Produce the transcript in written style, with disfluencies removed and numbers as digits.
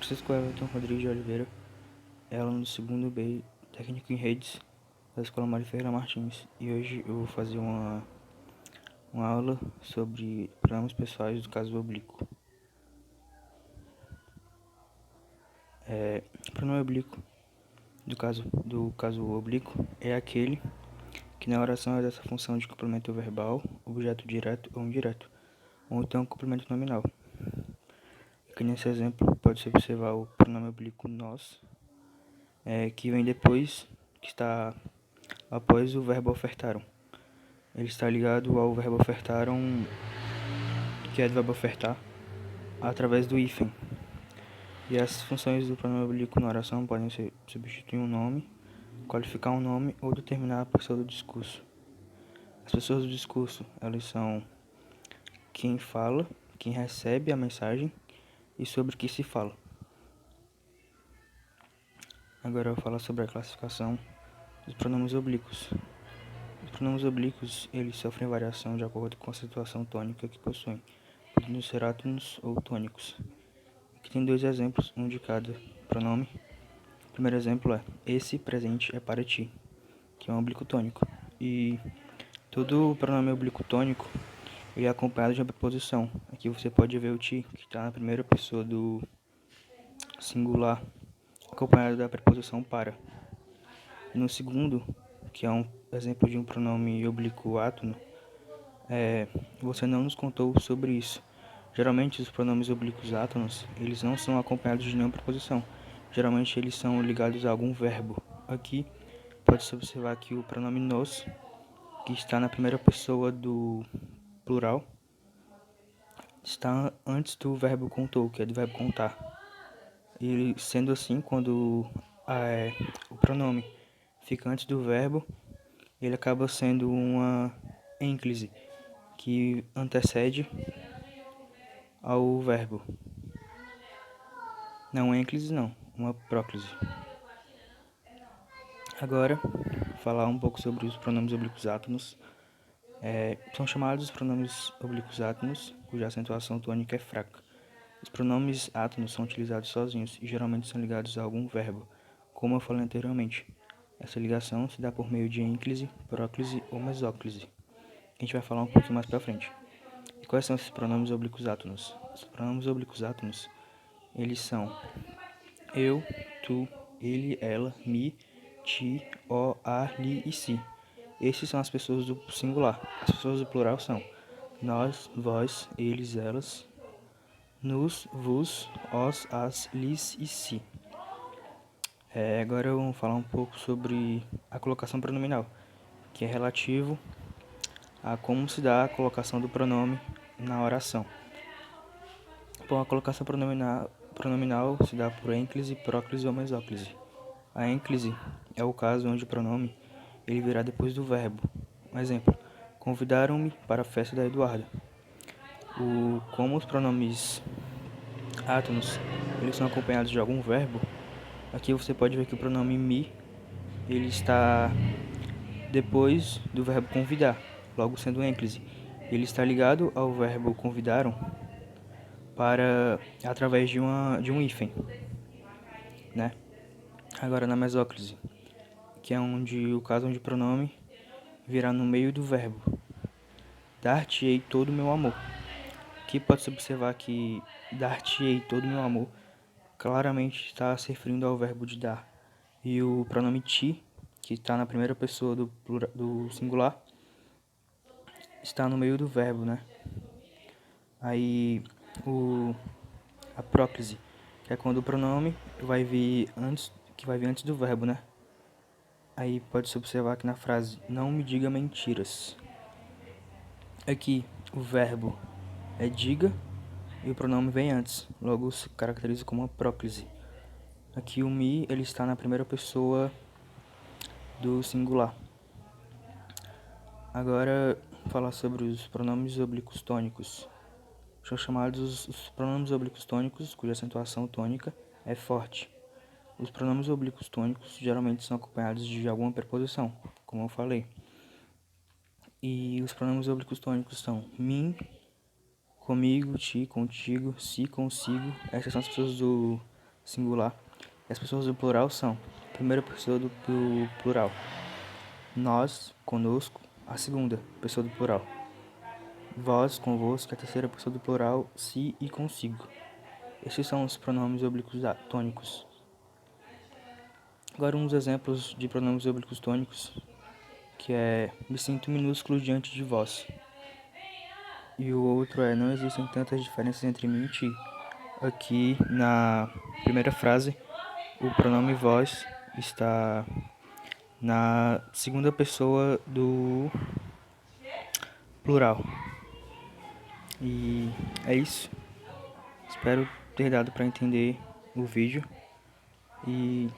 Francisco Everton Rodrigues de Oliveira, aluno do segundo B, técnico em redes, da Escola Mário Ferreira Martins. E hoje eu vou fazer uma aula sobre pronomes pessoais do caso oblíquo. Pronome oblíquo do caso oblíquo é aquele que na oração exerce a função de complemento verbal, objeto direto ou indireto, ou então complemento nominal. Aqui nesse exemplo pode-se observar o pronome oblíquo nós, que vem depois, que está após o verbo ofertaram. Ele está ligado ao verbo ofertaram, que é do verbo ofertar, através do hífen. E as funções do pronome oblíquo na oração podem ser substituir um nome, qualificar um nome ou determinar a pessoa do discurso. As pessoas do discurso, elas são quem fala, quem recebe a mensagem e sobre o que se fala. Agora eu vou falar sobre a classificação dos pronomes oblíquos. Os pronomes oblíquos, eles sofrem variação de acordo com a situação tônica que possuem, podendo ser átonos ou tônicos. Aqui tem dois exemplos, um de cada pronome. O primeiro exemplo é: esse presente é para ti, que é um oblíquo tônico. E todo pronome oblíquo tônico, ele é acompanhado de uma preposição. Aqui você pode ver o ti, que está na primeira pessoa do singular, acompanhado da preposição para. E no segundo, que é um exemplo de um pronome oblíquo átono, você não nos contou sobre isso. Geralmente os pronomes oblíquos átonos, eles não são acompanhados de nenhuma preposição. Geralmente eles são ligados a algum verbo. Aqui pode-se observar que o pronome nos, que está na primeira pessoa do plural, está antes do verbo contou, que é do verbo contar. E sendo assim, quando o pronome fica antes do verbo, ele acaba sendo uma ênclise que antecede ao verbo. Não ênclise não, uma próclise. Agora, falar um pouco sobre os pronomes oblíquos átonos. São chamados pronomes oblíquos átonos, cuja acentuação tônica é fraca. Os pronomes átonos são utilizados sozinhos e geralmente são ligados a algum verbo, como eu falei anteriormente. Essa ligação se dá por meio de ênclise, próclise ou mesóclise. A gente vai falar um pouquinho mais pra frente. E quais são esses pronomes oblíquos átonos? Os pronomes oblíquos átonos, eles são eu, tu, ele, ela, mi, ti, o, a, li e si. Esses são as pessoas do singular. As pessoas do plural são nós, vós, eles, elas, nos, vos, os, as, lis e si. Agora eu vou falar um pouco sobre a colocação pronominal, que é relativo a como se dá a colocação do pronome na oração. Bom, a colocação pronominal se dá por ênclise, próclise ou mesóclise. A ênclise é o caso onde o pronome ele virá depois do verbo. Um exemplo: convidaram-me para a festa da Eduarda. Como os pronomes átonos eles são acompanhados de algum verbo, aqui você pode ver que o pronome me ele está depois do verbo convidar, logo sendo ênclise. Ele está ligado ao verbo convidaram através de um hífen, né? Agora na mesóclise, que é o caso onde o pronome virá no meio do verbo. Dar-te-ei todo o meu amor. Aqui pode-se observar que dar-te-ei todo o meu amor claramente está se referindo ao verbo de dar. E o pronome ti, que está na primeira pessoa do singular, está no meio do verbo, né? Aí a próclise, que é quando o pronome vai vir antes do verbo, né? Aí pode-se observar que na frase não me diga mentiras. Aqui o verbo é diga e o pronome vem antes, logo se caracteriza como uma próclise. Aqui o me ele está na primeira pessoa do singular. Agora falar sobre os pronomes oblíquos tônicos. São chamados os pronomes oblíquos tônicos, cuja acentuação tônica é forte. Os pronomes oblíquos tônicos geralmente são acompanhados de alguma preposição, como eu falei. E os pronomes oblíquos tônicos são mim, comigo, ti, contigo, si, consigo. Essas são as pessoas do singular. E as pessoas do plural são: a primeira pessoa do plural, nós, conosco; a segunda pessoa do plural, vós, convosco; a terceira pessoa do plural, si e consigo. Esses são os pronomes oblíquos tônicos. Agora uns exemplos de pronomes oblíquos tônicos, que é: me sinto minúsculo diante de vós. E o outro é: não existem tantas diferenças entre mim e ti. Aqui na primeira frase, o pronome vós está na segunda pessoa do plural. E é isso. Espero ter dado para entender o vídeo. E